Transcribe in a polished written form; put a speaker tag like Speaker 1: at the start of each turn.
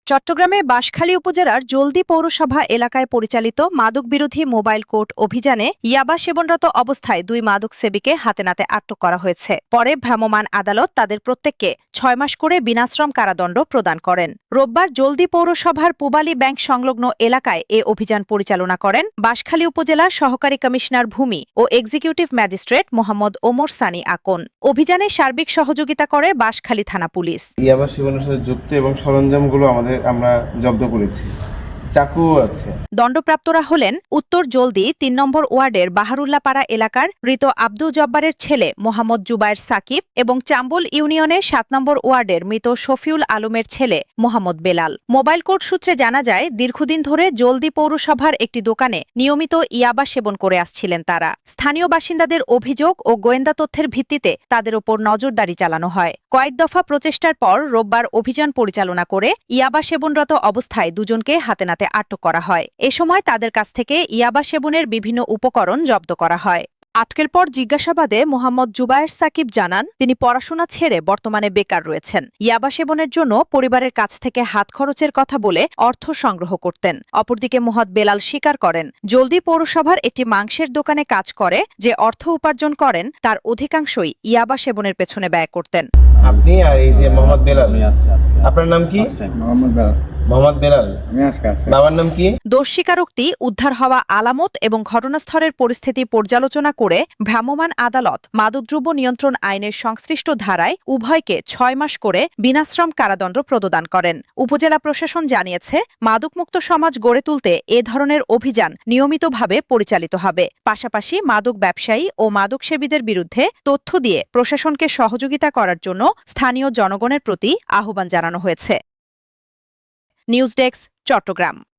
Speaker 1: চট্টগ্রামে বাঁশখালী উপজেলার জলদি পৌরসভা এলাকায় পরিচালিত মাদক বিরোধী মোবাইল কোর্ট অভিযানে ইয়াবা সেবনরত অবস্থায় 2 মাদক সেবীকে হাতেনাতে আটক করা হয়েছে। পরে ভ্রাম্যমাণ আদালত তাদের প্রত্যেককে 6 মাস করে বিনাশ্রম কারাদণ্ড প্রদান করেন। রোববার জলদি পৌরসভার পুবালী ব্যাংক সংলগ্ন এলাকায় এ অভিযান পরিচালনা করেন বাঁশখালী উপজেলার সহকারী কমিশনার ভূমি ও এক্সিকিউটিভ ম্যাজিস্ট্রেট মোহাম্মদ ওমর সানি আকন। অভিযানে সার্বিক সহযোগিতা করে বাঁশখালী থানা পুলিশ।
Speaker 2: ইয়াবা সেবনের সাথে যুক্ত এবং সরঞ্জামগুলো আমরা জব্দ করেছি। চাকুও আছে।
Speaker 1: দণ্ডপ্রাপ্তরা হলেন উত্তর জলদি 3 নম্বর ওয়ার্ডের বাহারুল্লাপাড়া এলাকার মৃত আব্দুল জব্বারের ছেলে মোহাম্মদ জুবায়ের সাকিব এবং চাম্বল ইউনিয়নের 7 নম্বর ওয়ার্ডের মৃত শফিউল আলমের ছেলে মোহাম্মদ বেলাল। মোবাইল কোর্ট সূত্রে জানা যায়, দীর্ঘদিন ধরে জলদি পৌরসভার একটি দোকানে নিয়মিত ইয়াবা সেবন করে আসছিলেন তারা। স্থানীয় বাসিন্দাদের অভিযোগ ও গোয়েন্দা তথ্যের ভিত্তিতে তাদের ওপর নজরদারি চালানো হয়। কয়েক দফা প্রচেষ্টার পর রোববার অভিযান পরিচালনা করে ইয়াবা সেবনরত অবস্থায় দুজনকে হাতেনাতে আটক করা হয়। এ সময় তাদের কাছ থেকে ইয়াবা সেবনের বিভিন্ন উপকরণ জব্দ করা হয়। আটকের পর জিজ্ঞাসাবাদে মোহাম্মদ জুবায়ের সাকিব জানান, তিনি পড়াশোনা ছেড়ে বর্তমানে বেকার রয়েছেন। ইয়াবা সেবনের জন্য পরিবারের কাছ থেকে হাত খরচের কথা বলে অর্থ সংগ্রহ করতেন। অপরদিকে মোহাম্মদ বেলাল স্বীকার করেন, জলদি পৌরসভার একটি মাংসের দোকানে কাজ করে যে অর্থ উপার্জন করেন তার অধিকাংশই ইয়াবা সেবনের পেছনে ব্যয় করতেন।
Speaker 2: আপনি আর এই যে মোহাম্মদ বেলাল, আপনার নাম কি? মোহাম্মদ বেলাল। বাবার নাম কি?
Speaker 1: দোষ স্বীকারোক্তি, উদ্ধার হওয়া আলামত এবং ঘটনাস্থলের পরিস্থিতি পর্যালোচনা করে ভ্রাম্যমাণ আদালত মাদকদ্রব্য নিয়ন্ত্রণ আইনের সংশ্লিষ্ট ধারায় উভয়কে 6 মাস করে বিনাশ্রম কারাদণ্ড প্রদান করেন। উপজেলা প্রশাসন জানিয়েছে, মাদকমুক্ত সমাজ গড়ে তুলতে এ ধরনের অভিযান নিয়মিতভাবে পরিচালিত হবে। পাশাপাশি মাদক ব্যবসায়ী ও মাদকসেবীদের বিরুদ্ধে তথ্য দিয়ে প্রশাসনকে সহযোগিতা করার জন্য স্থানীয় জনগণের প্রতি আহ্বান জানানো হয়েছে। News desk, Chittagong.